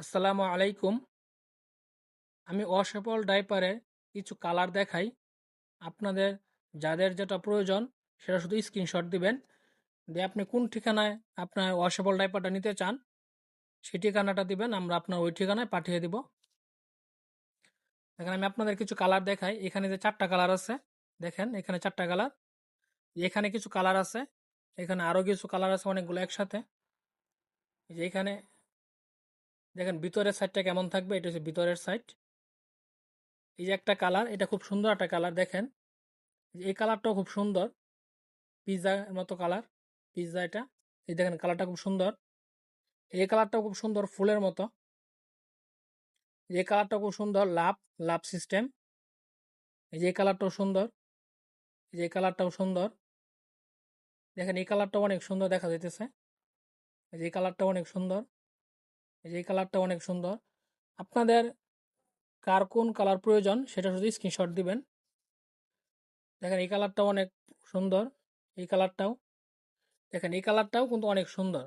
আসসালামু আলাইকুম। আমি ওয়াশেবল ডাইপারের কিছু কালার দেখাই। আপনাদের যাদের যেটা প্রয়োজন সেটা শুধু স্ক্রিনশট দিবেন। দিয়ে আপনি কোন ঠিকানায় আপনার ওয়াশেবল ডাইপারটা নিতে চান সেই ঠিকানাটা দিবেন, আমরা আপনার ওই ঠিকানায় পাঠিয়ে দিব। এখানে আমি আপনাদের কিছু কালার দেখাই। এখানে যে 4টা কালার আছে, দেখেন এখানে 4টা কালার। এখানে কিছু কালার আছে, এখানে আরও কিছু কালার আছে অনেকগুলো একসাথে। এই যে এখানে দেখেন ভিতরের সাইডটা কেমন থাকবে, এটা হচ্ছে ভিতরের সাইড। এই যে একটা কালার, এটা খুব সুন্দর একটা কালার দেখেন। এই কালারটাও খুব সুন্দর, পিৎজার মতো কালার, পিৎজা এটা। এই দেখেন কালারটা খুব সুন্দর। এই কালারটাও খুব সুন্দর ফুলের মতো। এই কালারটাও খুব সুন্দর, লাভ লাভ সিস্টেম। এই যে এই কালারটাও সুন্দর। এই যে এই কালারটাও সুন্দর। দেখেন এই কালারটাও অনেক সুন্দর দেখা যাইতেছে। এই যে এই কালারটাও অনেক সুন্দর। এই যে এই কালারটাও অনেক সুন্দর। আপনাদের কার কোন কালার প্রয়োজন সেটা শুধু স্ক্রিনশট দিবেন। দেখেন এই কালারটাও অনেক সুন্দর। এই কালারটাও দেখেন, এই কালারটাও কিন্তু অনেক সুন্দর।